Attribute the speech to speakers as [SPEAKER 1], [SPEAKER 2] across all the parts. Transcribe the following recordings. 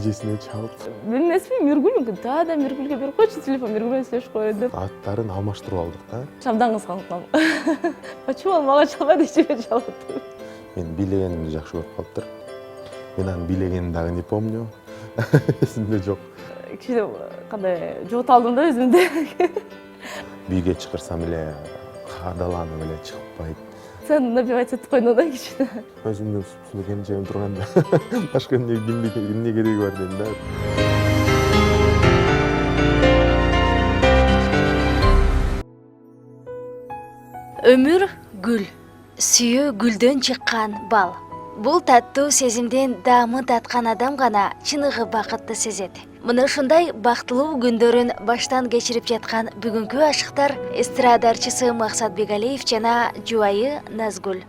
[SPEAKER 1] эжесине чалып.
[SPEAKER 2] Менин эсмим Миргүл, да, Миргүлгө берип койчу телефон, Миргүл менен сүйлөшүп коеюн деп.
[SPEAKER 1] Аттарын алмаштырып алдык да.
[SPEAKER 2] Шамдан кызганып. Почему ал мага чалбады, эчиме чалат?
[SPEAKER 1] Мен бийлегенимди жакшы көрүп калыптыр. Мен анын бийлегенин дагы не помню. Эсимде жок.
[SPEAKER 2] Кичине кандай жогото алдым да өзүмдү.
[SPEAKER 1] Бийге чакырсам эле каадаланып эле чыкпайт.
[SPEAKER 2] Сен напевать этип койдуң да кичине.
[SPEAKER 1] Өзүмдүн супсулуу келинчегим турганда башка эмне кереги бар дейм да.
[SPEAKER 3] Өмүр гүл, сүйүү гүлдөн чыккан бал. Бул таттуу сезимден даамын таткан адам гана чыныгы бакытты сезет. Мына ушундай бактылуу күндөрүн баштан кечирип жаткан бүгүнкү ашыктар эстрада арчысы Максат Бегалиев жана жубайы Назгүл.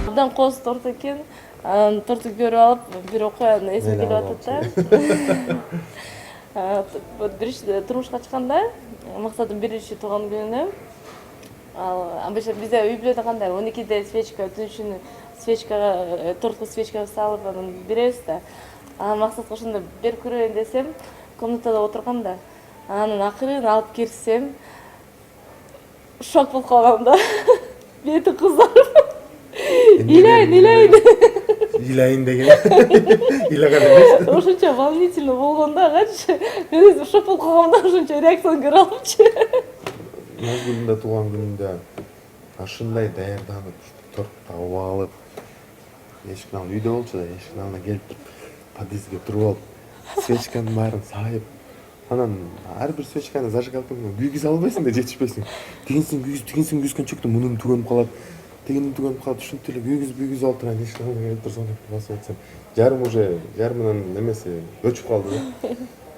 [SPEAKER 2] Абдан коз торт экен. Торту көрүп алып, бир окуя эсиме келип атат да. Турмушка чыкканда Максаттын биринчи туулган күнүнө обычно бизде үй бүлөдө кандай 12-де свечка түнүшүнү свечкага тортку свечкага салып анан беребиз да. Максатка ошондо берип көрөйүн десем, комнатада отургам да. Анан акырын алып кирсем, шок болуп калгам да. Бети кызарып. Илейин.
[SPEAKER 1] Илайын деген. Илаган эмес.
[SPEAKER 2] Ошончо волнительно болгон да, качы. Мен өзүм шок болуп калгам да, ошончо реакцияны көрүп алыпчы.
[SPEAKER 1] Назгүлдүн да туулган күнүндө ушундай даярданып, торту алып алып, эшиктин алдына үйдө болчу да, эшиктин алдына келип подъездге туруп алып, свечканын баарын сайып, анан ар бир свечканы зажигалкадан күйгүзө албайсың да, жетишпейсиң. Тигинсин күйгүзгөн чөктү, мунун түгөнүп калат, тигинин түгөнүп калат, ушинтип эле күйгүзүп алып турган эшиктин алдына келип турсам, басып айтсам, жарымынан немеси өчүп калды да.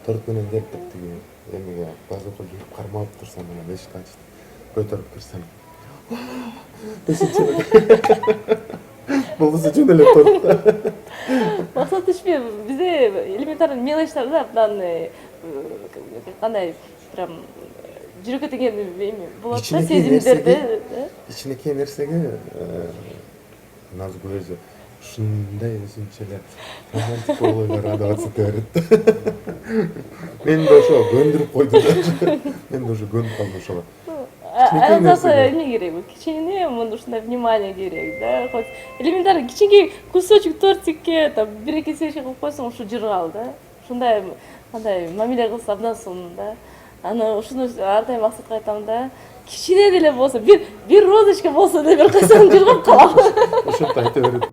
[SPEAKER 1] Торт менен келип тиги эмеге базукка жүрүп кармалып турсам, анан эшикти ачтым, көтөрүп кирсем. Болбосо жөн эле торт.
[SPEAKER 2] Максат ишпи бизде элементарный мелочтар да, абдан кандай прям жүрөккө тиген эми болот да, сезимдерди.
[SPEAKER 1] Кичинекей нерсеге Назгүл өзү ушундай өзүнчө эле романтик ойлор адабатсыта берет. Мен да ошого көндүрүп койду да. Мен да уже көнүп калдым ошого.
[SPEAKER 2] Эме керек, кичине мына ушундай внимание керек да. Хоть элементарный кичинекей кусочек тортикке там бир-эки свечка кылып койсоң, ушу жыргал да. Ушундай кандай мамиле кылса абдан сонун да. Аны ушуну ар дайым Максатка айтам да. Кичине деле болсо, бир розочка болсо да бир койсоң жыргап калам.
[SPEAKER 1] Ошентип айта берет.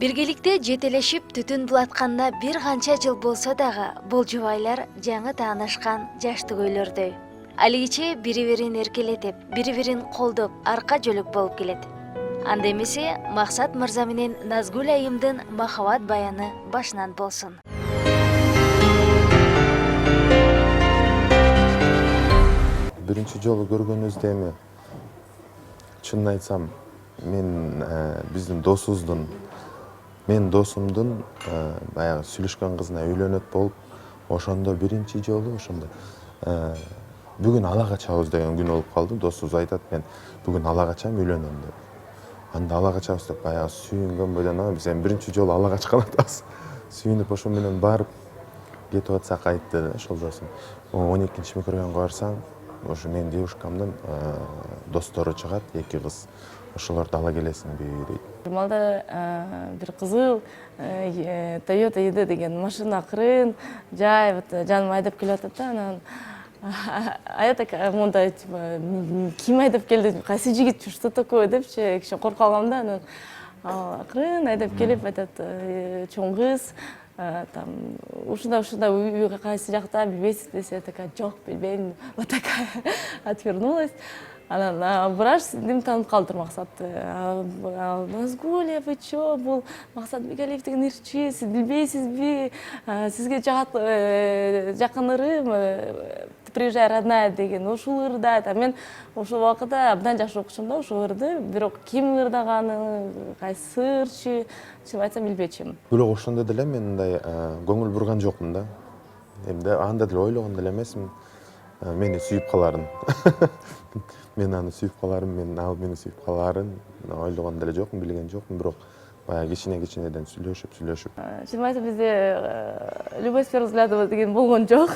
[SPEAKER 3] Биргеликте жетелешип түтүн булатканына бир канча жыл болсо дагы, бул жубайлар жаңы таанышкан жаш түгөйлөрдөй. Алигиче бири-бирин эркелетип, бири-бирин колдоп, арка жөлөк болуп келет. Анда эмесе Максат мырза менен Назгүл айымдын махабат баяны башынан болсун.
[SPEAKER 1] Биринчи жолу көргөнүбүздө эми чынын айтсам, мен биздин досубуздун мен досумдун баягы сүйлөшкөн кызына үйлөнөт болуп, ошондо биринчи жолу ошондо бүгүн ала качабыз деген күн болуп калды. Досубуз айтат, мен бүгүн ала качам, үйлөнөм деп. Анда ала качабыз деп баягы сүйүнгөн бойдон биз эми биринчи жолу ала качкан атабыз. Сүйүнүп ошо менен барып кетип атсак айтты да, ошол досум. 12-нчи микрорайонго барсаң, ошо менин девушкамдын достору чыгат, 2 кыз. Ошолорду ала келесиңби дейт.
[SPEAKER 2] Малда бир кызыл Toyota ED деген машина акырын жай жаным айдап келип атат да, анан аят ака мондай типа ким айдап келди, кайсы жигит, что такое депчи, кичине коркуп калгам да, анан акырын айдап келип айтат, чоң кыз, там ушундай үй кайсы жакта билбейсиз десе, такая жок, билбейм, вот такая отвернулась. Анан бираш сиздин таанып калдыр Максатты. Назгүл, вы чё, бул Максат Бегалиев деген ырчы, сиз билбейсизби? Сизге жакын ырым, приезжай, родная деген ушул ырда. Мен ошол убакытта абдан жакшы окучумун да ошол ырды. Бирок ким ырдаганы, кайсы ырчы, чынын айтсам билбечүмүн.
[SPEAKER 1] Бирок ошондо деле мен мындай көңүл бурган жокмун да. Эми анда деле ойлогон деле эмесмин. мени сүйүп каларын мен аны сүйүп каларын ал мени сүйүп каларын ойлогон деле жокмун, билген жокмун, бирок баягы кичинеден сүйлөшүп
[SPEAKER 2] чынын айтсам бизде любовь с первого взгляда деген болгон жок.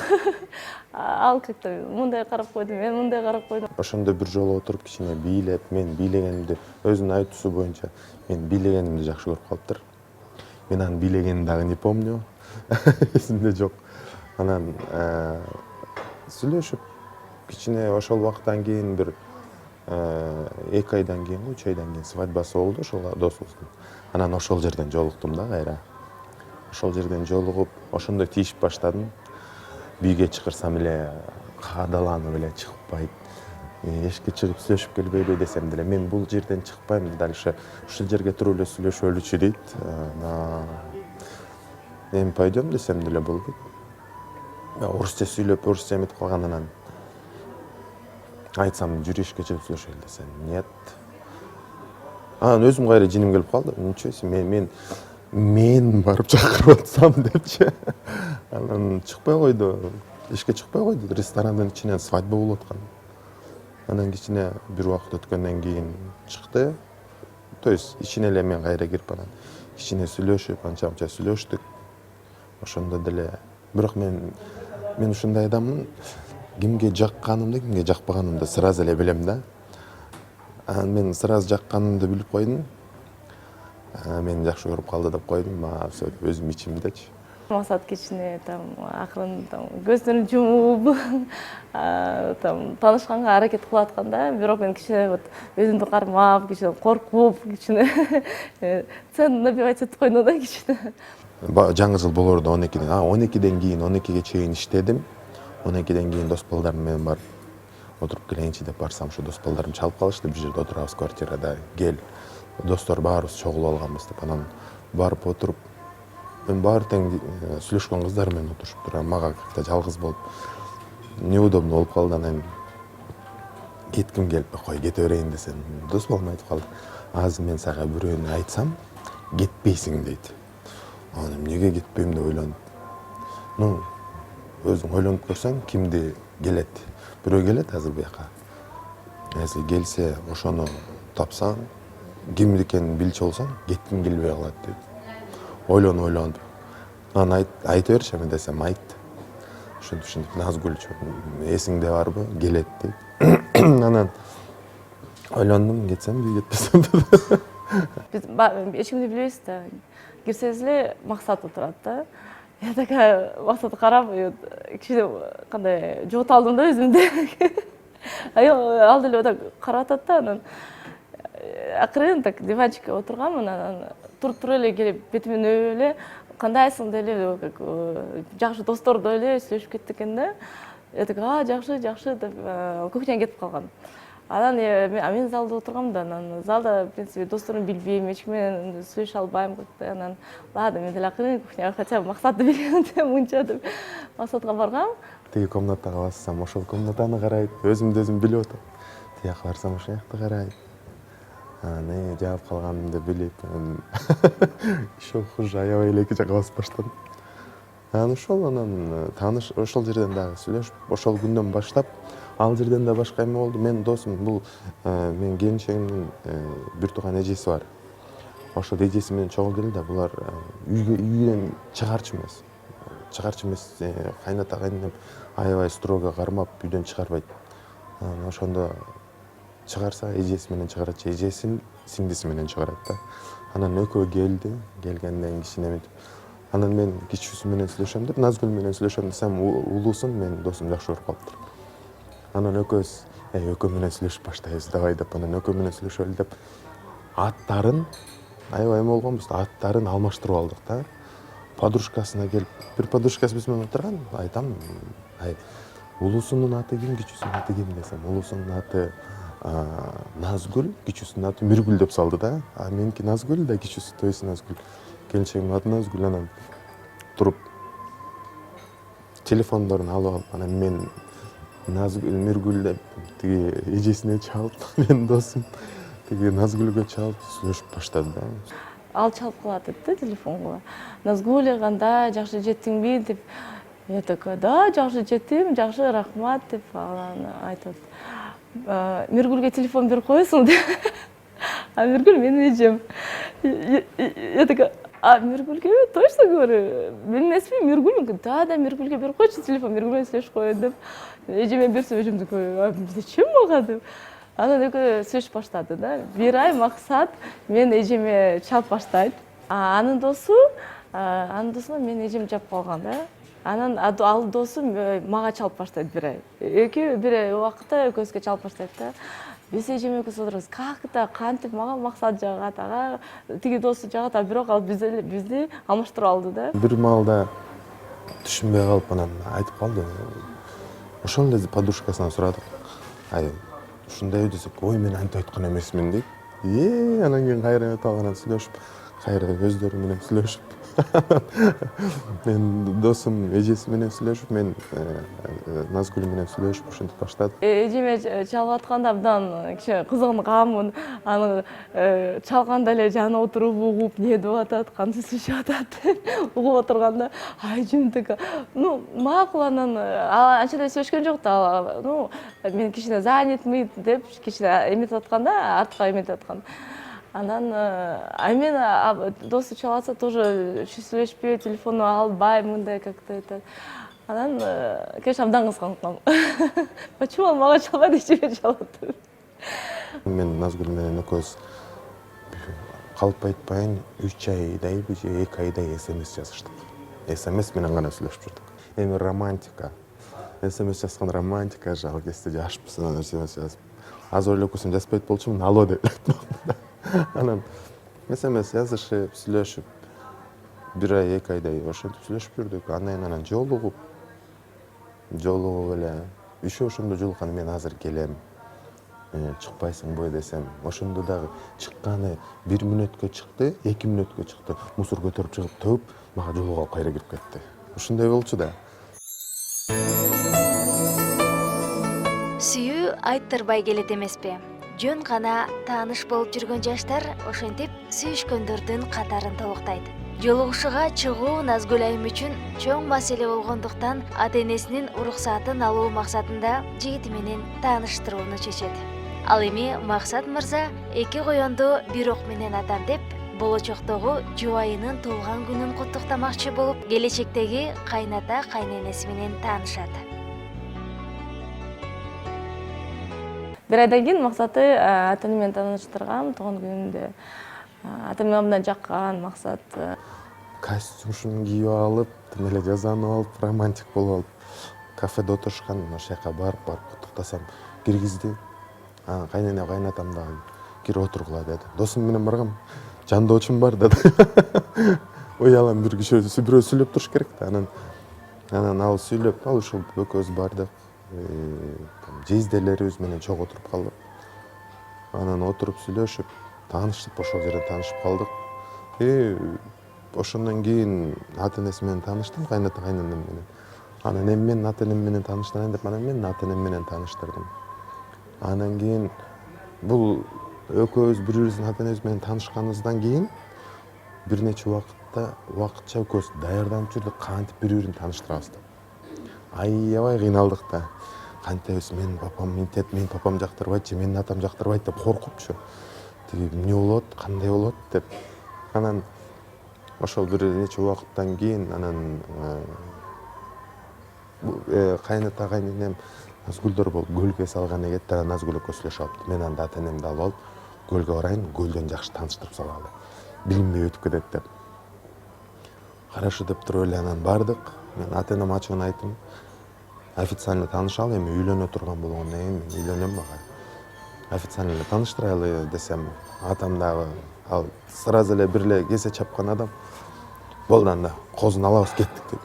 [SPEAKER 2] Ал как-то мындай карап койду, мен мындай карап койдум.
[SPEAKER 1] ошондо бир жолу отуруп кичине бийлеп, мен бийлегенимди өзүнүн айтуусу боюнча мен бийлегенимди жакшы көрүп калыптыр. Мен анын бийлегенин дагы не помню. Эсимде жок. Анан сүйлөшүп кичине ошол убакыттан кийин бир 2 айдан кийин, 3 айдан кийин свадьбасы болду ошол досубуздун. Анан ошол жерден жолуктум да кайра. Ошол жерден жолугуп, ошондо тийишип баштадым. Бүйгө чакырсам эле каадаланып эле чыкпайт. Эшикке чыгып сүйлөшүп келбейби десем деле мен бул жерден чыкпайм, дальше ушул жерге туруп эле сүйлөшөлүчү дейт. Эми пойдем десем деле болбойт. Орусча сүйлөп, орусча эметип калганынан айтсам жүр эшикке чыгып сүйлөшөлү десем, нет. Анан өзүм кайра жиним келип калды. Ничего себе, мен барып чакырып атсам депчи. Анан чыкпай койду. Эшикке чыкпай койду. Ресторандын ичинен свадьба болуп аткан. Анан кичине бир убакыт өткөндөн кийин чыкты. То есть ичине эле мен кайра кирип анан кичине сүйлөшүп, анча-мынча сүйлөштүк. Ошондо деле бирок мен ушундай адаммын. Кимге жакканымды, кимге жакпаганымды сразу эле билем да. Анан мен сразу жакканымды билип койдум. Мени жакшы көрүп калды деп койдум. Все өзүм ичимдечи.
[SPEAKER 2] Максат кичине акырын көздөрүн жумуп таанышканга аракет кылып атканда, бирок мен кичине өзүмдү кармап, кичине коркуп, кичине сен набивать этип койдум да кичине.
[SPEAKER 1] Жаңы жыл болорду 12-ден. 12-ден кийин 12-ге чейин иштедим. 12-ден кийин дос балдарым менен барып отуруп келейинчи деп барсам, ошо дос балдарым чалып калышты, бир жерде отурабыз квартирада. Кел. Достор баарыбыз чогулуп алганбыз деп. Анан барып отуруп, мен баары тең сүйлөшкөн кыздар менен отурушуптур. Мага как-то жалгыз болуп неудобно болуп калды. Анан кетким келип, кой кете берейин десем, дос балам айтып калды. Азыр мен сага бирөөнү айтсам, кетпейсиң дейт. Анан эмнеге кетпейм деп ойлонуп. Өзүң ойлонуп көрсөң, кимди келет? Бирөө келет азыр буяка. Если келсе, ошону тапсаң, кимди экенин билчү болсоң, кеткиң келбей калат дейт. Ойлонуп. Анан айта берчи десем, айт. Ушинтип Назгүлчү, эсиңде барбы? Келет дейт. Анан ойлондум, кетсемби, кетпесемби.
[SPEAKER 2] Биз эч кимди билбейбиз да. Кирсеңиз эле Максат отурат да. Я такая Максатты карап, кичине кандай жогото алдым да өзүмдү. Ал деле так карап атат да, анан акырын так диванчикке отурганмын, анан туруп эле келип бетимен өбүп эле кандайсың деле, жакшы достордой эле сүйлөшүп кетти экен да. Я так, жакшы деп кухняга кетип калгам. Анан мен залда отургам да, анан залда в принципе досторумду билбейм, эч ким менен сүйлөшө албайм. Анан ладно, мен деле акырын кухняга хотя бы Максатты билем деп мынча деп Максатка баргам.
[SPEAKER 1] Тиги комнатага бассам, ошол комнатаны карайт, өзүмдү өзүм билип атам. Тияка барсам, ошол жакты карайт. Анан жаап калганымды билип, еще хуже аябай эле эки жака басып баштадым. Анан тааныш ошол жерден дагы сүйлөшүп, ошол күндөн баштап ал жерден да башка эме болду. Менин досум, бул менин келинчегимдин бир тууган эжеси бар. Ошол эжеси менен чогуу келди да, булар үйдөн чыгарчу эмес. Кайната кайненем аябай строго кармап үйдөн чыгарбайт. Ошондо чыгарса эжеси менен чыгарат, эжеси сиңдиси менен чыгарат да. Анан экөө келди, келгенден кичине эметип. Анан мен кичүүсү менен сүйлөшөм деп, Назгүл менен сүйлөшөм десем, улуусун менин досум жакшы көрүп калыптыр. Анан экөө менен сүйлөшүп баштайбыз давай деп, анан экөө менен сүйлөшөлү деп аттарын аябай эме болгонбуз, аттарын алмаштырып алдык да. Подружкасына келип, бир подружкасы биз менен отурган, айтам, улуусунун аты ким, кичүүсүнүн аты ким десем, улуусунун аты Назгүл, кичүүсүнүн аты Миргүл деп салды да. Меники Назгүл да, кичүүсү Тойс Назгүл. Келинчегимдин аты Назгүл. Анан туруп телефондорун алып, анан мен Назгүл, Миргүл деп тиги эжесине чалып, менин досум тиги Назгүлгө чалып сүйлөшүп баштады да.
[SPEAKER 2] Ал чалып калат да телефонго. Назгүл кандай, жакшы жеттиңби деп Я такая, да, жакшы жеттим, жакшы, рахмат деп анан айтып атат. Миргүлгө телефон берип коесуң деп. А Миргүл менин эжем. Я такая, а Миргүлгө точно говорю, менин эсмим Миргүл. Да, Миргүлгө берип койчу телефон, Миргүл менен сүйлөшүп коеюн деп. Эжеме берсем, эжем такой, зачем мага деп. Анан экөө сүйлөшүп баштады да. Бир ай максат мен эжеме чалып баштайт. Анын досуна менин эжем жап калган да. Анан ал досу мага чалып баштайт бир ай. Экөө бир ай убакытта экөөбүзгө чалып баштайт да. Биз эжеме экөөбүз отурабыз. Как-то кантип мага максат жагат, ага тиги досу жагат, а бирок ал бизди алмаштырып алды да.
[SPEAKER 1] Бир маалда түшүнбөй калып анан айтып калды. Ошол эле подружкасынан сурадык. Ушундай десек, ой мен антип айткан эмесмин дейт. Анан кийин кайра өтүп алгандан сүйлөшүп, кайра өздөрү менен сүйлөшүп. Мен досум эжеси менен сүйлөшүп, мен Назгүл менен сүйлөшүп ушинтип баштадык.
[SPEAKER 2] Эжеме чалып атканда абдан кичине кызыгынганмын. Аны чалганда эле жанына отуруп угуп, эмне деп атат, кантип сүйлөшүп атат угуп отурганда, эжем такая, макул, анан анча деле сүйлөшкөн жок да. Мен кичине занятмын деп кичине эметип атканда, артка эметип аткан. Анан мен досу чалып атса тоже сүйлөшпөй, телефону албай, мындай как-то айтат. Анан, конечно, абдан кызганганмын. Почему ал мага чалбайт, эчеме чалып атат?
[SPEAKER 1] Мен Назгүл менен экөөбүз калп айтпайын 3 айдай, 2 айдай СМС жазыштык. СМС менен гана сүйлөшүп жүрдүк. Эми романтика. СМС жазган романтика жагы кезде жашпыз, анан СМС жазып. Азыр ойлоп көрсөм жазбайт болчумун, алло деп. Анан СМС жазышып, сүйлөшүп, 1 ай, 2 айдай ошентип сүйлөшүп жүрдүк. Анан жолугуп эле, еще ошондо жолуккан, мен азыр келем, чыкпайсыңбы десем, ошондо дагы чыкканы 1 мүнөткө чыкты, 2 мүнөткө чыкты. Мусор көтөрүп чыгып төгүп, мага жолугуп алып кайра кирип кетти. Ушундай болчу да.
[SPEAKER 3] Сүйүү айттырбай келет эмеспи? Жөн гана тааныш болуп жүргөн жаштар ошентип сүйүшкөндөрдүн катарын толуктайт. Жолугушууга чыгуу Назгүл айым үчүн чоң маселе болгондуктан ата-энесинин уруксатын алуу максатында жигити менен тааныштырууну чечет. Ал эми Максат мырза 2 коёнду 1 ок менен атам деп, болочоктогу жубайынын туулган күнүн куттуктамакчы болуп, келечектеги кайната кайненеси менен таанышат.
[SPEAKER 2] Бир айдан кийин Максатты ата-эне менен тааныштыргам, тууган күнүндө. Ата-эне абдан жаккан Максат.
[SPEAKER 1] Костюмшун кийип алып, тим эле жазанып алып, романтик болуп алып, кафеде отурушкан, ошол жака барып куттуктасам, киргизди. Кайнене кайнатам дагы кирип отургула деди. Досум менен баргам, жандоочум бар деди. Уялам бир киши бирөө сүйлөп туруш керек да. Анан ал сүйлөп, ал ушул экөөбүз бардык. Жездерибиз менен чогуу отуруп калдык. Анан отуруп сүйлөшүп, таанышып, ошол жерде таанышып калдык. Ошондон кийин ата-энеси менен тааныштым, кайната кайненем менен. Анан эми мен ата-энем менен тааныштырайын деп, анан мен ата-энем менен тааныштырдым. Анан кийин бул экөөбүз бири-бирибиздин ата-энебиз менен таанышканыбыздан кийин бир нече убакытча экөөбүз даярданып жүрдүк, кантип бири-бирин тааныштырабыз деп. Аябай кыйналдык да. Кантебиз, менин папам интет, менин папам жактырбайт же менин атам жактырбайт деп коркупчу. Тиги эмне болот, кандай болот деп. Анан ошол бир нече убакыттан кийин анан кайната кайненем Назгүлдөр болуп көлгө салган экет, анан Назгүл экөө сүйлөшүп алыптыр. Мен анда ата-энемди алып алып, көлгө барайын, көлдөн жакшы тааныштырып салалы. Билинбей өтүп кетет деп. Карашы деп туруп эле анан бардык. Мен ата-энем ачыгын айттым. Официально таанышалы, эми үйлөнө турган болгондон кийин мен үйлөнөм бага. Официально эле тааныштырайлы десем, атам дагы ал сразу эле бир эле кесе чапкан адам. Болду анда, козун алабыз, кеттик деди.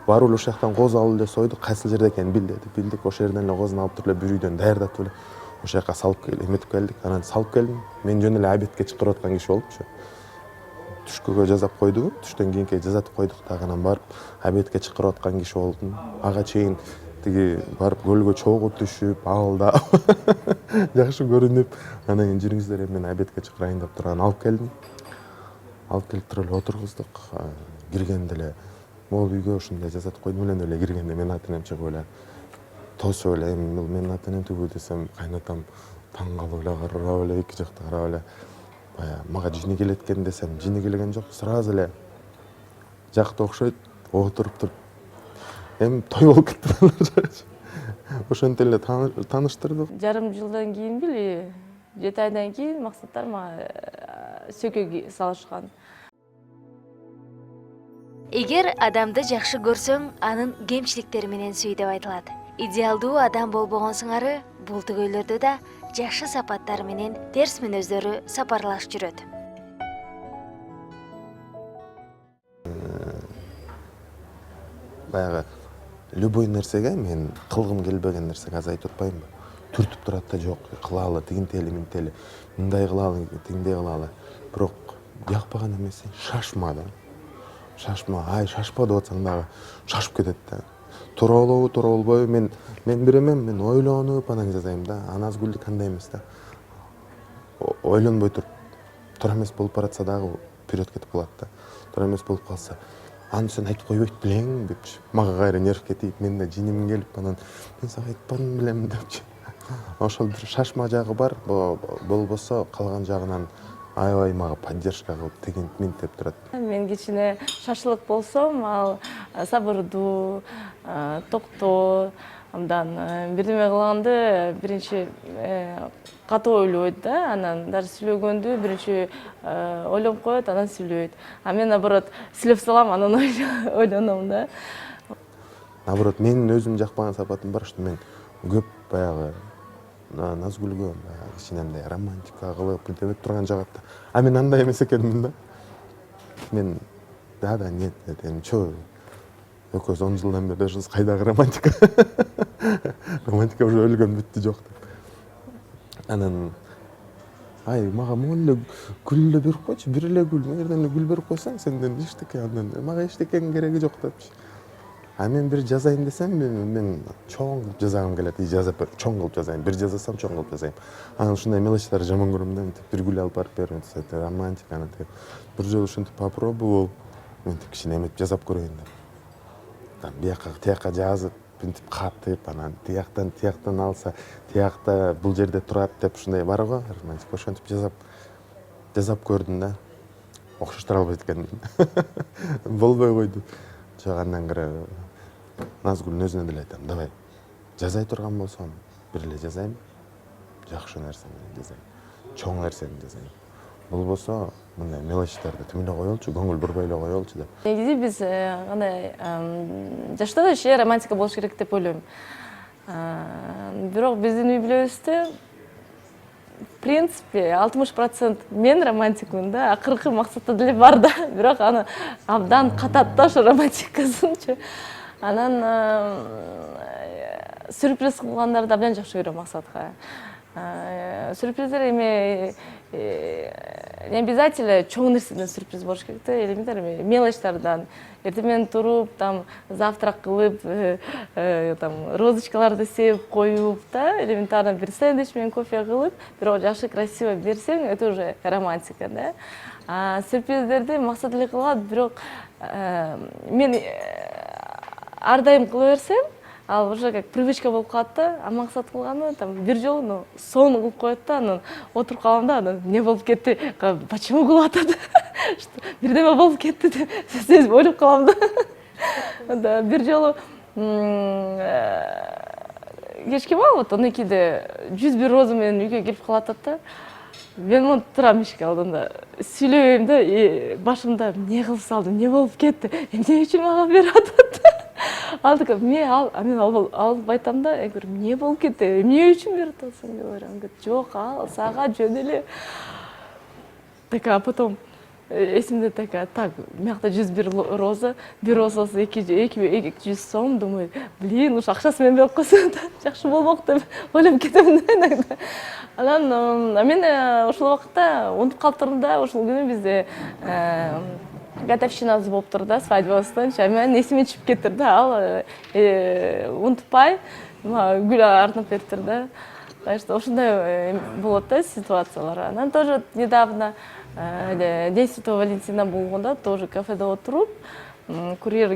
[SPEAKER 1] Барып эле ошол жактан коз алып эле сойдук, кайсы жерде экенин бил деди. Билдик, ошол жерден эле козун алып туруп эле бир үйдөн даярдатып эле ошол жака салып эметип келдик. Анан салып келдим. Мен жөн эле обедке чакырып аткан киши болупчу. Түшкөгө жазап койдук, түштөн кийинки жазатып койдук дагы, анан барып обедке чакырып аткан киши болдум. Ага чейин тиги барып көлгө чогуу түшүп, алда жакшы көрүнүп, анан кийин жүрүңүздөр, эми мен обедке чакырайын деп турган алып келдим. Алып келип туруп эле отургуздук. Киргенде эле могул үйгө ушундай жасатып койдум эле киргенде менин ата энем чыгып эле тосуп эле эми бул менин ата энем түбү десем кайнатам таң калып эле карап эле эки жакта карап эле баягы мага жини келет экен десем жини келген жок сразу эле жакты окшойт отуруп туруп эми той болуп кетти. Ошентип эле тааныштырдык.
[SPEAKER 2] Жарым жылдан кийин бели 7 айдан кийин максаттар мага сөкөгө салышкан.
[SPEAKER 3] Эгер адамды жакшы көрсөң, анын кемчиликтери менен сүй деп айтылат. Идеалдуу адам болбогонсуңары, бул төгөйлөрдө да жакшы сапаттары менен терс мүнөздөрү сапарлаш жүрөт.
[SPEAKER 1] Баягы любой нерсеге мен кылгым келбеген нерсеге азыр айтып атпаймынбы? Түртүп турат да жок, кылалы, тигинтели, минтели, мындай кылалы, тиңдей кылалы. Бирок жакпаган эмеси шашма да. Шашма, ай шашпа деп атсаң дагы шашып кетет да. Туура болобу, туура болбойбу мен бир эмем, мен ойлонуп анан жазайм да. Аназгүлдүк кандай эмес да. Ойлонбой туруп, туура эмес болуп баратса дагы вперед кетип калат да. Туура эмес болуп калса, аны сен айтып койбойт билең депчи. Мага кайра нервке тийип, мен да жиним келип анан мен сага айтпадым билем депчи. Ошол бир шашма жагы бар, болбосо калган жагынан аябай мага поддержка кылып тигинт минтеп турат.
[SPEAKER 2] Мен кичине шашылык болсом, ал сабырдуу, токтоо, андан бирдеме кылганды биринчи катуу ойлойт да, анан даже сүйлөгөндү биринчи ойлоп коет, анан сүйлөйт. А мен наоборот сүйлөп салам, анан ойлоном да.
[SPEAKER 1] Наоборот, менин өзүм жакпаган сапатым бар, что мен көп баягы Назгүлгө кичинемдей романтика кылып билдебет турган жагат да. А мен андай эмес экенмин да. Мен да нет, эми чо экөөбүз 10 жылдан бери жашабыз, кайдагы романтика. Романтика уже өлгөн бүттү жок деп. Анан ай мага могул эле гүл эле берип койчу, бир эле гүл, эгерден эле гүл берип койсоң сенден эчтеке, андан мага эчтекенин кереги жок депчи. А мен бир жазайын десем, мен чоң кылып жазагым келет, жазып чоң кылып жазайын, бир жазасам чоң кылып жазайын. Анан ушундай мелочтарды жаман көрөм да, бир гүл алып барып берип, романтиканы деп. Бир жолу ушинтип попробовал, мынтип кичине эметип жасап көрөйүн деп. Там тияка жазып, мынтип катып, анан тияктан алса, тиякта бул жерде турат деп ушундай бар го, романтика. Ошентип жазап көрдүм да. Окшоштура албайт экенмин. Болбой койду. Жок, андан кыра Назгүлдүн өзүнө деле айтам, давай жазай турган болсом бир эле жазайм, жакшы нерсе менен жазайм, чоң нерсени жазайм. Болбосо мындай мелочтарды тим эле коелучу, көңүл бурбай эле коелучу деп.
[SPEAKER 2] Негизи биз кандай жашта да иши романтика болуш керек деп ойлойм. Бирок биздин үй бүлөбүздө в принципе 60% мен романтикмин да, акыркы максатта деле бар да, бирок аны абдан катат да ошо романтикасынчы. Анан сюрприз кылгандарды абдан жакшы көрөм максатка. Сюрприздер эми не обязательно чоң нерседен сюрприз болуш керек да, элементар мелочтардан. Эртең менен туруп, там завтрак кылып, там розочкаларды сеип коюп да, элементарно бир сэндвич менен кофе кылып, бирок жакшы красиво берсең, это уже романтика да. Сюрприздерди максат эле кылат, бирок мен ар дайым кыла берсем, ал уже как привычка болуп калат да, а максат кылганы там бир жолу сонун кылып коет да, анан отуруп калам да, анан не болуп кетти, почему кылып атат, бирдеме болуп кетти деп сөзүп ойлоп калам да. Бир жолу кечке болот, 12-де 101 роза менен үйгө келип калатат да. Мен монтип турам эшик алдында, сүйлөбөйм да, башымда эмне кылып салдым, эмне болуп кетти, эмне үчүн мага берип атат. Ал дека мен алып айтам да, эмне болуп кетти, эмне үчүн берип атасың деп ойлойм. Жок, ал сага жөн эле. А потом эсимде так, мыякта 101 роза, бир розасы 200 сом, думаю, блин, уж акчасы менен берип койсом да, жакшы болмок деп ойлоп кетем да. Анан мен ошол убакытта унутуп калыптырмын да, ошол күнү бизде готовщинабыз болуптур да, свадьбабыздын. Мен эсиме түшүп кетти да, ал унутпай гүл артынып бериптир да. Так что ошондой болот да ситуациялар. Анан тоже недавно День Святого Валентина болгондо тоже кафеде отуруп, курьер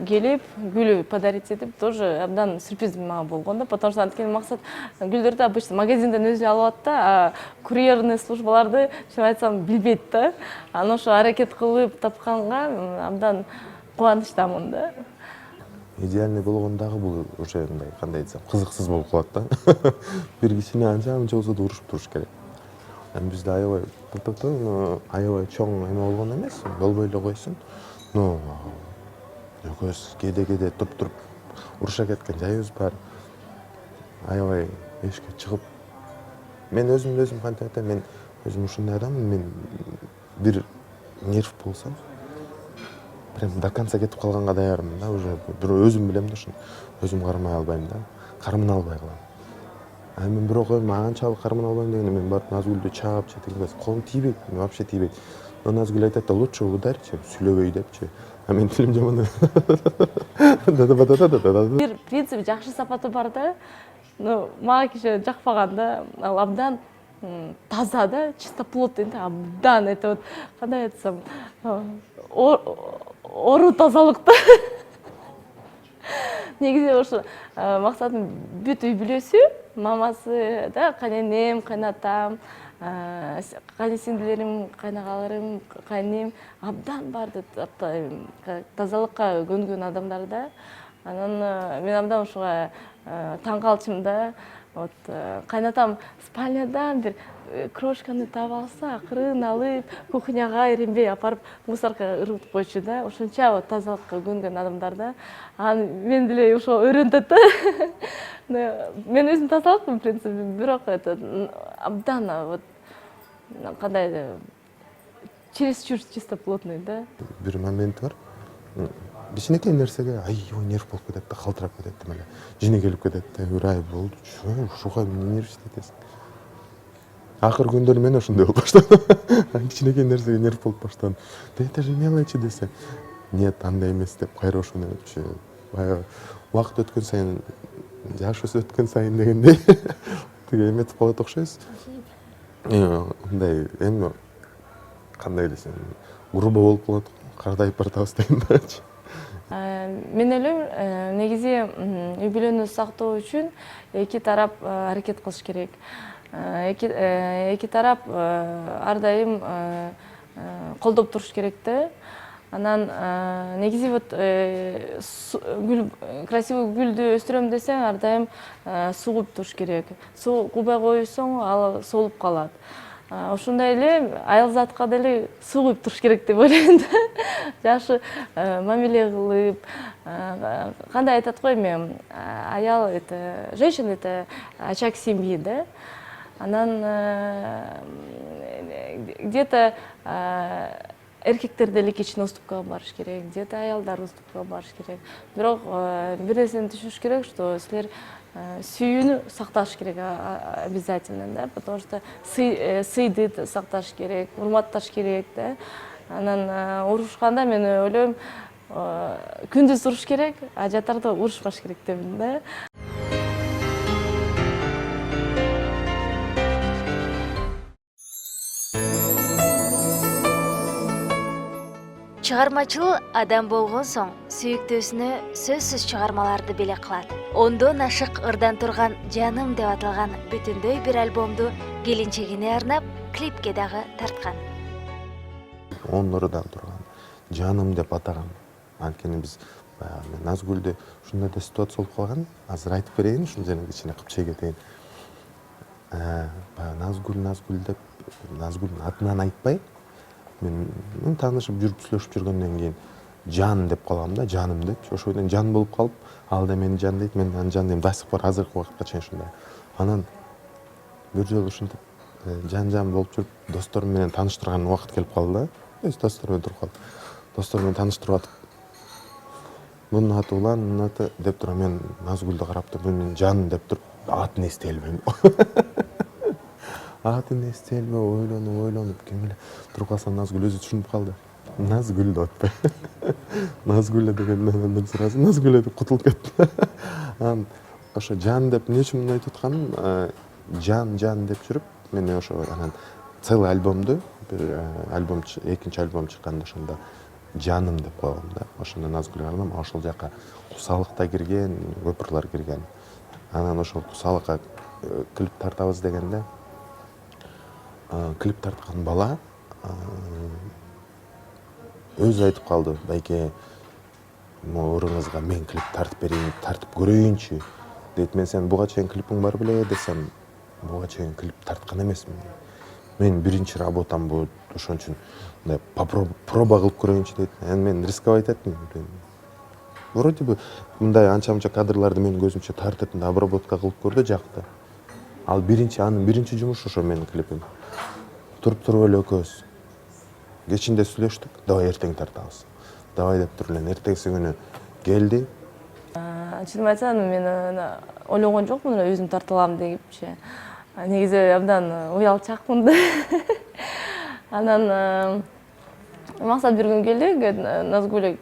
[SPEAKER 2] келип гүл подарить этип тоже абдан сюрприз мага болгон да, потому что анткени максат гүлдөрдү обычно магазинден өзү алып алат да, а курьерный службаларды чын айтсам билбейт да. Анан ошо аракет кылып тапканга абдан кубанычтамын да.
[SPEAKER 1] Идеальный болгон дагы бул уже мындай кандай айтсам кызыксыз болуп калат да. Бир кичине анча мынча болсо да урушуп туруш керек. Бизде аябай аябай чоң эме болгон эмес, болбой эле койсун. Ну, экөөбүз кээде туруп уруша кеткен жайыбыз бар. Аябай эшикке чыгып, мен өзүм кантип айтайын, мен өзүм ушундай адаммын, мен бир нерв болсо, прям до конца кетип калганга даярмын да, уже бир өзүм билем да ушуну. Өзүм кармай албайм да, кармана албай калам. Мен бирок анчалык кармана албайм дегенде мен барып Назгүлдү чаап четиңбес, колум тийбейт, вообще тийбейт. Но Назгүл айтат да, лучше ударьчи, сүйлөбөй депчи. А мен тилим жаман.
[SPEAKER 2] Бир принцип жакшы сапаты бар да. Ну, мага киши жакпаган да. Ал абдан таза да, чистоплот дейт, абдан это вот кандай айтсам, ору тазалыкта. Негизи ошо максатым бүт үй бүлөсү, мамасы да, кайненем, кайнатам, кайнесиңдилерим, кайнагаларым, кайнем абдан барды тазалыкка көнгөн адамдар да. Анан мен абдан ошого таң калчумун да. Вот кайнатам спальнядан бир крошканы таап алса, акырын алып, кухняга иринбей апарып мусоркага ыргытып койчу да. Ошонча вот тазалыкка көнгөн адамдар да. Анан мен деле ошо үйрөнтөт да. Мен өзүм тазалыкмын, в принципе, бирок это абдан вот кандай чересчур чистоплотный да.
[SPEAKER 1] Бир момент бар. Кичинекей нерсеге аябай нерв болуп кетет да, калтырап кетет да, эле жине келип кетет да, бир ай болду. Ушуга эмне нервист этесиң? Акыркы күндөрү мен ошондой болуп баштадым. Кичинекей нерсеге нерв болуп баштадым. Да это же мелочи десе. Нет, андай эмес деп кайра ошону баягы убакыт өткөн сайын, жаш өткөн сайын дегендей тиги эметип калат окшойсуз. Мындай эми кандай десем, грубо болуп калат, кардайып баратабыз дегендечи.
[SPEAKER 2] Мен ойлойм, негизи үй бүлөнү сактоо үчүн эки тарап аракет кылыш керек. Эки тарап ар дайым колдоп туруш керек да. Анан негизи вот красивый гүлдү өстүрөм десең, ар дайым суу куюп туруш керек. Суу куйбай койсоң, ал солуп калат. Ошондой эле аялзатка деле суу куюп туруш керек деп ойлойм да. Жакшы мамиле кылып, кандай айтат го эми, аял это, женщина это очаг семьи, да. Анан где-то эркектер деле кичине уступкага барыш керек, где-то аялдар уступкага барыш керек. Бирок бир нерсени түшүнүш керек, что силер сүйүүнү сакташ керек обязательно, да, потому что сыйды сакташ керек, урматташ керек, да. Анан урушканда мен ойлойм, күндүз уруш керек, а жатарда урушпаш керек депмин да.
[SPEAKER 3] Чыгармачыл адам болгон соң сүйүктүүсүнө сөзсүз чыгармаларды беле кылат. Ондон ашык ырдан турган жаным деп аталган бүтүндөй бир альбомду келинчегине арнап клипке дагы тарткан.
[SPEAKER 1] Ырдан турган жаным деп атаган. Анткени биз баягы Назгүлдү ушундай да ситуация болуп калган. Азыр айтып берейин, ушун жерин кичине кыпчай кетейин. Баягы Назгүл деп Назгүлдүн атынан айтпай, мен таанышып жүрүп сүйлөшүп жүргөндөн кийин жан деп калгам да, жаным деп. Ошодон жан болуп калып, ал да мени жан дейт, мен аны жан дейм. До сих пор азыркы убакытка чейин ушундай. Анан бир жолу ушинтип жан болуп жүрүп, досторум менен тааныштырган убакыт келип калды да. Достор менен туруп калдым. Достор менен тааныштырып атып, мунун аты улан, мунун аты деп туруп, мен Назгүлдү карап туруп, мен жаным деп туруп, атын эстей элбейм. Атын эстей элбей, ойлонуп, ким эле туруп калсам, Назгүл өзү түшүнүп калды. Назгүл деп атпай. Назгүл дегенден сураса, Назгүл деп кутулуп кетти. Анан ошо жан деп эмне үчүн муну айтып атканым, жан деп жүрүп, мен ошо анан целый альбомду, бир альбом, экинчи альбом чыкканда ошондо жаным деп коем да. Ошондо Назгүл Анам ошол жака Кусалыкта кирген, көпүрлөр кирген. Анан ошол Кусалыкка клип тартабыз дегенде клип тарткан бала өзү айтып калды: "Байке, ооруңузга мен клип тартып берейин, тартып көрөйүнчү" дейт. Мен: "Сен буга чейин клипиң бар беле?" десем, "Буга чейин клип тарткан эмесмин. Мен биринчи работам бул, ошон үчүн мындай проба кылып көрөйүнчү" дейт. Мен рисковать эттим. Вроде бы мындай анча-мынча кадрларды мен көзүмчө тартып, обработка кылып көрдү, жакты. Ал анын биринчи жумушу ошо менин клипим. Туруп эле экөөбүз кечинде сүйлөштүк, давай эртең тартабыз. Давай деп туруп эле эртеңси күнү келди.
[SPEAKER 2] Чынын айтсам, мен ойлогон жокмун эле өзүм тарта алам депчи. Негизи абдан уялчакмын да. Анан максат бир күн келди, Назгүл: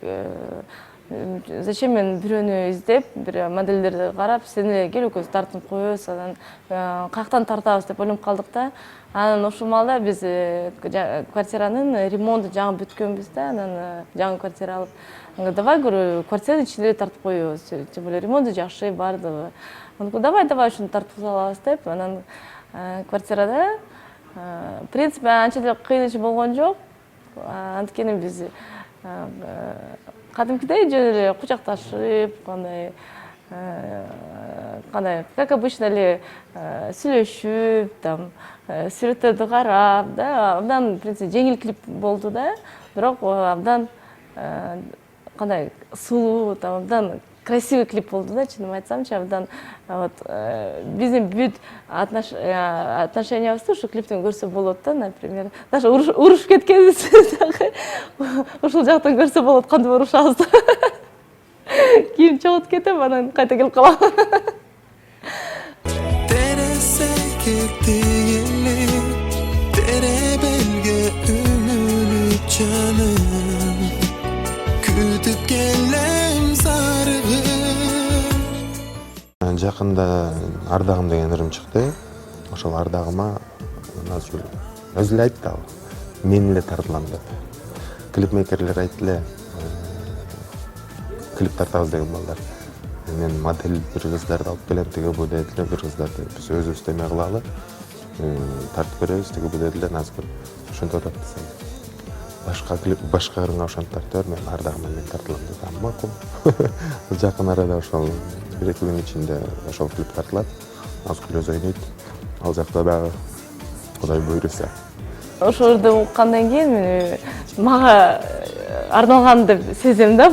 [SPEAKER 2] "Зачем мен бирөөнү издеп, бир модельдерди карап, сени кел экөөбүз тартып коебуз, анан каяктан тартабыз" деп ойлонуп калдык да. Анан ошол маалда биз квартиранын ремонту жаңы бүткөнбүз да. Анан жаңы квартира алып, давай квартиранын ичинде тартып коебуз. Тем более ремонту жакшы, бардыгы. Давай ушуну тартып салабыз деп. Анан квартирада, в принципе, анча деле кыйын иш болгон жок. Анткени биз кадимкидей жөн эле кучакташып, кандай, как обычно эле сүйлөшүп, там сүрөттөрдү карап, да, абдан, в принципе, жеңил клип болду да. Бирок абдан кандай сулуу, там абдан красивый клип болду да, чынын айтсамчы, абдан вот биздин бүт отношениябызды ушу клиптен көрсө болот да, например. Даже урушуп кеткенбиз дагы ушул жактан көрсө болот, кантип урушабыз. Кийин чогултуп кетип, анан кайта келип калам.
[SPEAKER 1] Жакында Ардагым деген ырым чыкты. Ошол Ардагыма Назгүл өзү эле айтты, мен эле тартылам деп. Клипмейкерлер айтты эле, клип тартабыз деген балдар. Мен модель бир кыздарды алып келем, тиги бу деди эле, бир кыздарды биз өзүбүз демей кылалы, тартып беребиз, тиги бу деди эле. Назгүл ошентип атат десем, башка ырыңа ошентип тартып бер, мен Ардагыма мен тартылам деди. Макул. Жакын арада ошол 1-2 күн ичинде ошол клип тартылат. Назгүл өзү ойнойт. Ал жакта дагы Кудай буйруса.
[SPEAKER 2] Ошолорду уккандан кийин мен мага арналган деп сезем да.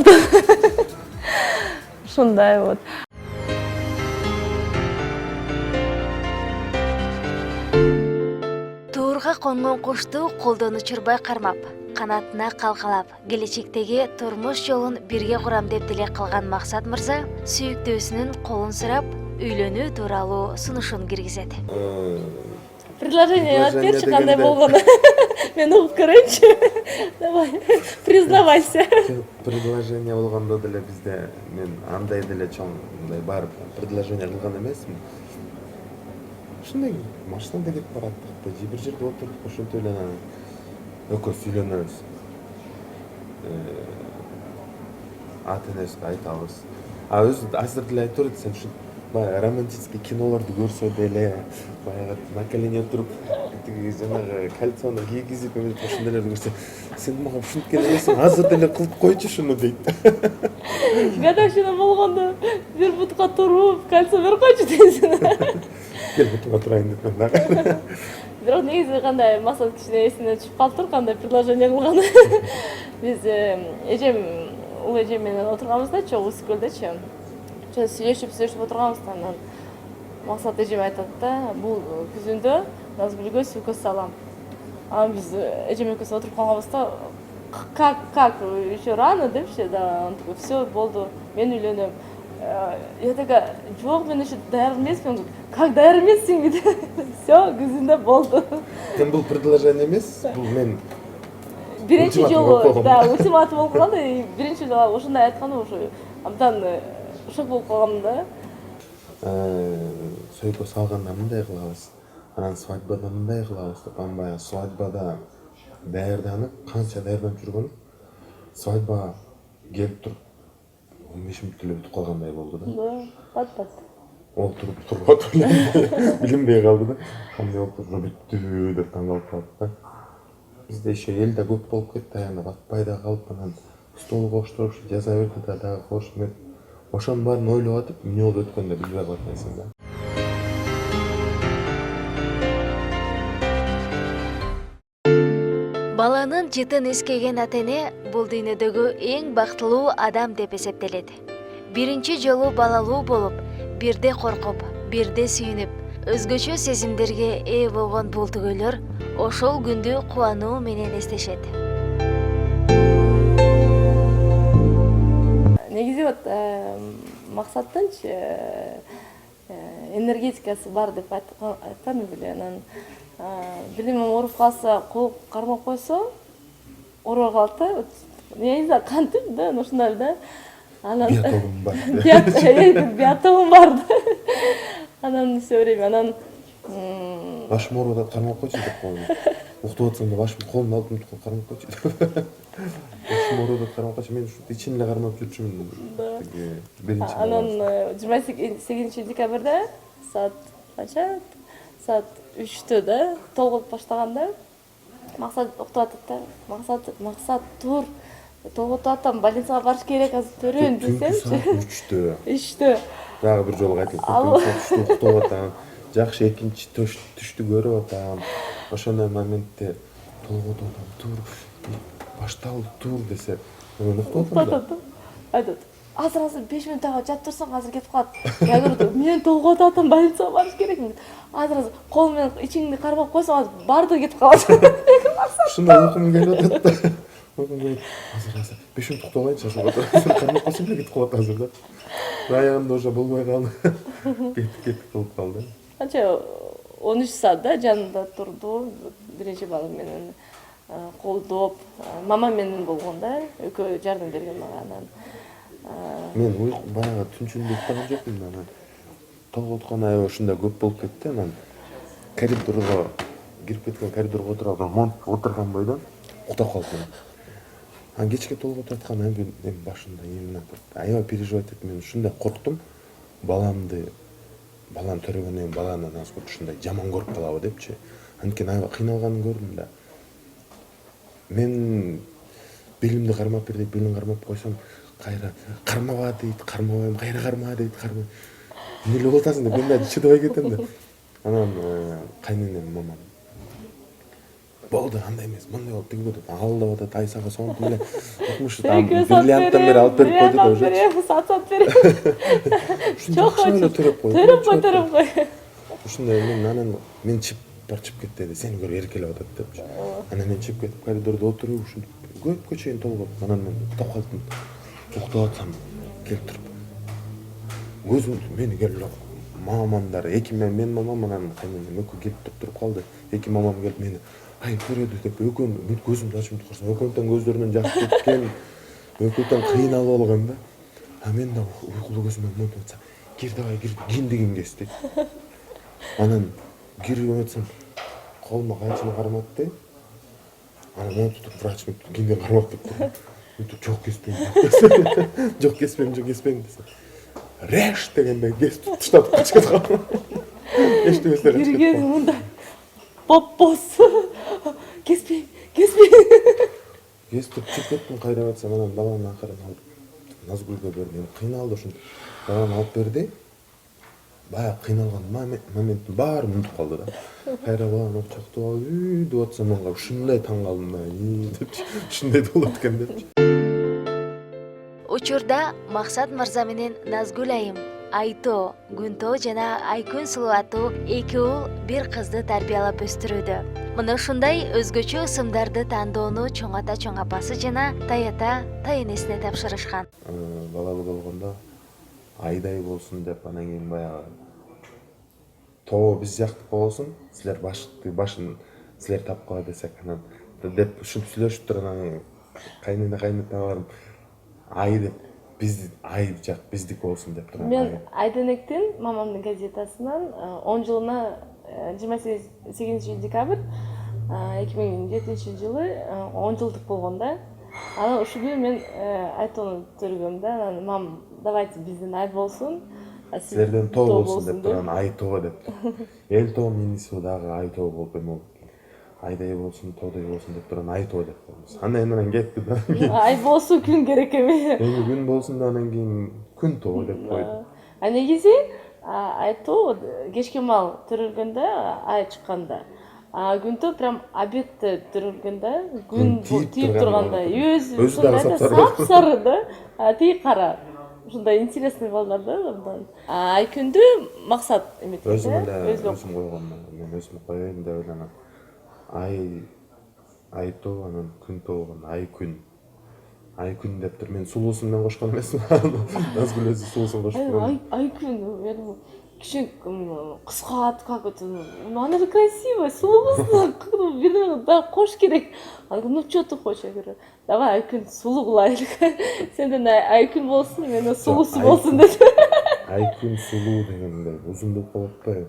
[SPEAKER 2] Ушундай вот.
[SPEAKER 3] Туурга конгон кушту колдон учурбай кармап, канатына калкалап, келечектеги турмуш жолун бирге курам деп тилек кылган Максат мырза сүйүктүүсүнүн колун сурап, үйлөнүү тууралуу сунушун киргизет.
[SPEAKER 2] Предложение алып берчи, кандай болгону. Мен угуп көрөйүнчү. Давай, признавайся.
[SPEAKER 1] Предложение болгондо деле бизде мен андай деле чоң мындай барып предложение кылган эмесмин. Ушундай машинада кетип бараттык да, бир жерде отурдук, ошентип эле экөөбүз сүйлөнөбүз. Ата энесине айтабыз. Өзү азыр деле айтып берет, сен ушу баягы романтический кинолорду көрсө деле, баягы на колени отуруп, тиги жанагы кольцону кийгизип эмелеп ошондойлорду көрсө, сен мага ушинткен эмесиң, азыр деле кылып койчу ушуну дейт.
[SPEAKER 2] Годовщина болгондо бир бутка туруп, кольцо берип койчу дейсиң.
[SPEAKER 1] Кел бутума турайын деп мен дагы.
[SPEAKER 2] Бирок негизи кандай Максат кичине эсине түшүп калыптыр, кандай предложение кылганы. Биз улуу эжем менен отурганбыз да, чогуу Үскөлдөчү. Сүйлөшүп отурганбыз да, анан Максат эжем айтат да, бул күзүндө Назгүлгө көз салам. Анан биз эжем экөөбүз отуруп калганбыз да, как еще рано депчи, да, все болду, мен үйлөнөм. Я такая, жок, мен еще даяр эмесмин. Как даяр эмессиң дейт. Все, күзүндө болду.
[SPEAKER 1] Мен бул предложение эмес, бул мен
[SPEAKER 2] биринчи жолу, да, ультиматум болуп калган да, биринчи жолу ушундай айтканда ушу абдан шок болуп калгам да.
[SPEAKER 1] Сөйкө салганда мындай кылабыз, анан свадьбада мындай кылабыз деп, анан баягы свадьбада даярданып, канча даярданып жүргөнүм. свадьбага келип туруп 15 мүнөт эле бүтүп калгандай болду да.
[SPEAKER 2] Пат.
[SPEAKER 1] Олтуруп турбат билинбей калды да. Кандай болуп туруп бүттү деп таң калып калдык да. Бизде еще эл да көп болуп кетти, аяна батпай да калып, анан стол коштуруп жаза берди да дагы кошуп берди. Ошонун баарын ойлоп атып, эмне болуп өткөнүн да билбей калат экенсиң да.
[SPEAKER 3] Баланын жытын эскеген ата-эне бул дүйнөдөгү эң бактылуу адам деп эсептелет. Биринчи жолу балалуу болуп, бирде коркуп, бирде сүйүнүп, өзгөчө сезимдерге ээ болгон бул түгөйлөр ошол күндү кубануу менен эстешет.
[SPEAKER 2] Негизи вот максаттынчы энергетикасы бар деп айткан эле. Анан билим ооруп калса, кол кармап койсо ооруп калат да. Не знаю, кантип да, ушундай да. Анан
[SPEAKER 1] Биотогум бар.
[SPEAKER 2] биотогум бар да. Анан все время анан
[SPEAKER 1] Башым ооруп атат, кармап койчу деп коем. Уктуп атсам да башым колумду алып кармап койчу деп. Башым ооруп атат, кармап койчу. Мен ушу ичин эле кармап жүрчүмүн. Биринчи.
[SPEAKER 2] Анан 28 декабрда саат канча? Саат 3-тө да толгоп баштаганда Максат уктуп атат да. Максат тур. Толготуп атам, больницага барыш керек, азыр төрөйүн десемчи. 3-тө.
[SPEAKER 1] Дагы бир жолу кайтып түнкү уктуп атам. Жакшы экинчи түштү көрүп атам. Ошондой моментте толготуп атам, тур. Башталды, тур десе, мен уктуп атам да.
[SPEAKER 2] Айтат. Азыр 5 мүнөт дагы жатып турсаң, азыр кетип калат. Я говорю, мен толготуп атам, больницага барыш керек. Азыр колум менен ичиңди кармап койсоң, барды кетип калат.
[SPEAKER 1] Ушундай уйкум келип атат да. Азыр 5 мүнөт уктуп алайынчы, азыр кармап койсоң да кетип калат азыр да. Аягымда уже болбой калды. Кетип калып калды.
[SPEAKER 2] Анча 13 саат да жанында турду. Биринчи балам менен колдоп, мама менен болгон да. Экөө жардам берген мага анан.
[SPEAKER 1] Мен баягы түнчүндө уктаган жокмун да. Толготкон аябай ушундай көп болуп кетти. Анан коридорго кирип кеткен, коридорго отуруп отурган бойдон уктап калдым. Анан кечке толготуп аткан эми башында именно аябай переживать этип, мен ушундай корктум. Балам төрөгөндөн баланы азыр ушундай жаман көрүп калабы депчи. Анткени аябай кыйналганын көрдүм да. Мен белимди кармап бер деп, белин кармап койсом, кайра кармаба дейт, кармабайм, кайра карма дейт, кармайм. Эмне эле болуп атасың деп мен да чыдабай кетем да. Анан кайненем, мамам болду, андай эмес, мындай болуп тиги болуп алдап атат, айсага сонтип эле укмуш бриллианттан бери алып берип койду да уже.
[SPEAKER 2] Сат берип.
[SPEAKER 1] Ушундай төрөп кой. Ушундай мен чип кетти деди, сени көрүп эркелеп атат депчи. Анан мен чип кетип коридордо отуруп, ушинтип көпкө чейин толгоп, анан мен уктап калдым. Уктап атсам келип туруп көзүм мени келип мамамдар, мен мамам анан кайненем экөө келип туруп калды. Эки мамам келип мени ай көрөдү деп, мен көзүмдү ачып карасам, экөөнүн көздөрүнөн жаш кеткен, экөөтөн кыйналып алган да. А мен да уйкулуу көзүмөн монтип атсам, кир давай кир, киндигин кес дейт. Анан кирип атсам, колума кайчыны карматты. Анан монтип врач киндигин кармап туруп, жок кеспейм. Жок кеспейм десе. Реш дегенде кесип таштап качып калган. Эчтемесе качып кетти.
[SPEAKER 2] Кирген мындай. Поппос. Кеспейм.
[SPEAKER 1] Кесип чип кеттим, кайрап атсам, анан баланы акырын алып Назгүлгө бердим. Кыйналды ушинтип. Баланы алып берди. Баягы кыйналган моменттин баарын унутуп калды да. Кайра баланы кучактап алып деп атсам, мага ушундай таң калдым да, депчи. Ушундай болот экен депчи.
[SPEAKER 3] Учурда Максат мырза менен Назгүл айым, Айто, Күнтөө жана Айкүн сулуу аттуу эки уул бир кызды тарбиялап өстүрүүдө. Мына ушундай өзгөчө ысымдарды тандоону чоң ата чоң апасы жана Таята тайенесине тапшырышкан.
[SPEAKER 1] Балалуу болгондо Айдай болсун деп, анан кийин баягы тобо биз жактыкы болсун, силер башын силер тапкыла десек, анан деп ушинтип сүйлөшүп туруп, анан кайнаталарым Ай деп, Ай жак биздики болсун деп турам.
[SPEAKER 2] Мен Айденектин мамамдын газетасынан 10 жылына 28 декабрь 2007 жылы 10 жылдык болгондо Анан ушул күнү мен айтууну төргөм да, анан мам, давайте биздин ай болсун.
[SPEAKER 1] Силерден тоо болсун деп турган ай тоо деп. Эл тоо миниси дагы ай тоо болуп коймок. Айдай болсун, тоодай болсун деп турган ай тоо деп коебуз. Андан менен кетти да.
[SPEAKER 2] Ай болсун, күн керек эми.
[SPEAKER 1] Эми күн болсун да анан кийин күн тоо деп койдук.
[SPEAKER 2] А негизи ай тоо кечке мал төрөлгөндө ай чыкканда. Күнтөө прям обедте төрөлгөндө күн тийип турганда. Өзү дагы сапсары да, тиги кара. Ушундай интересный балдар да абдан. Ай күндү максат эметет.
[SPEAKER 1] Өзүм койгом, мен өзүм коеюн деп ойлоном. Ай тоо, анан күн тоо, ай күн. Ай күн деп тур, мен сулуусун менен кошкон эмесмин. Назгүл өзү сулуусун кошкон.
[SPEAKER 2] Ай күн, кичине кыска, как это, она же красивая, сулуусун бир да кош керек. Ну что ты хочешь? Я говорю, давай ай күн сулуу кылайлык. Сенден ай күн болсун, менен сулуусу болсун деп.
[SPEAKER 1] Ай күн сулуу дегенде узун болуп калат атпайбы?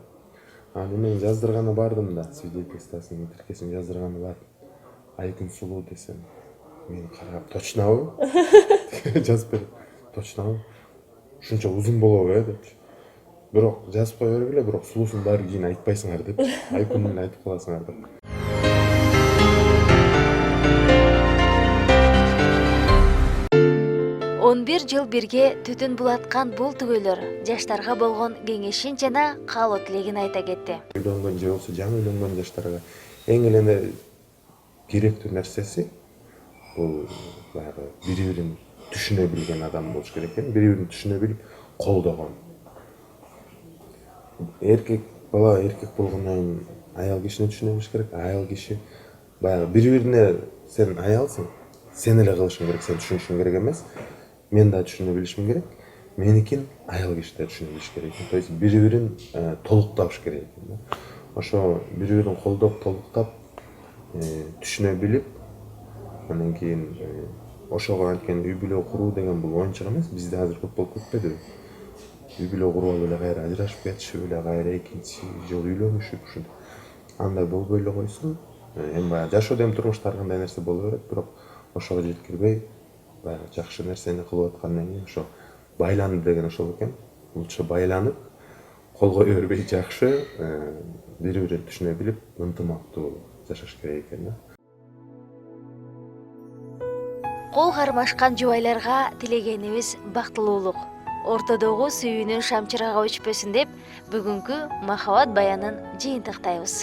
[SPEAKER 1] Аны мен жаздырганы бардым да, свидетельствосун, тиркесин жаздырганы бар. Ай күн сулуу десем, мен карап, точнобу? Жазып берип, точнобу? Ушунча узун болобу депчи. Бирок жазып кое бергиле, бирок сулуусун баары кийин айтпайсыңар депчи. Ай күнүн айтып каласыңар деп.
[SPEAKER 3] 11 жыл бирге түтүн булаткан бул түгөйлөр жаштарга болгон кеңешин жана каалоо тилегин айта кетти.
[SPEAKER 1] Үйлөнгөн же болсо жаңы үйлөнгөн жаштарга эң эле керектүү нерсеси бул баягы бири-бирин түшүнө билген адам болуш керек экен, бири-бирин түшүнө билип колдогон. Эркек бала эркек болгондон кийин аял кишини түшүнө билиш керек, аял киши баягы бири-бирине сен аялсың, сен эле кылышың керек, сен түшүнүшүң керек эмес. Мен да түшүнө билишим керек, меникин аял киши да түшүнө билиш керек. То есть бири-бирин толукташ керек экен. Ошо бири-бирин колдоп, толуктап, түшүнө билип, анан кийин ошого анткени үй бүлө куруу деген бул оюнчук эмес. Бизде азыр көп болуп кетпедиби? Үй бүлө куруп алып эле кайра ажырашып кетишип эле, кайра экинчи жолу үйлөнүшүп ушинтип. Андай болбой эле койсун. Эми баягы жашоо деген турмушта ар кандай нерсе боло берет, бирок ошого жеткирбей, баягы жакшы нерсени кылып аткандан кийин ошо байлануу деген ошол экен. Лучше байланып, кол кое бербей жакшы, бири-бирин түшүнө билип, ынтымактуу жашаш керек экен да.
[SPEAKER 3] Кол кармашкан жубайларга тилегенибиз бактылуулук. Ортодогу сүйүүнүн шамчырагы өчпөсүн деп бүгүнкү махабат баянын жыйынтыктайбыз.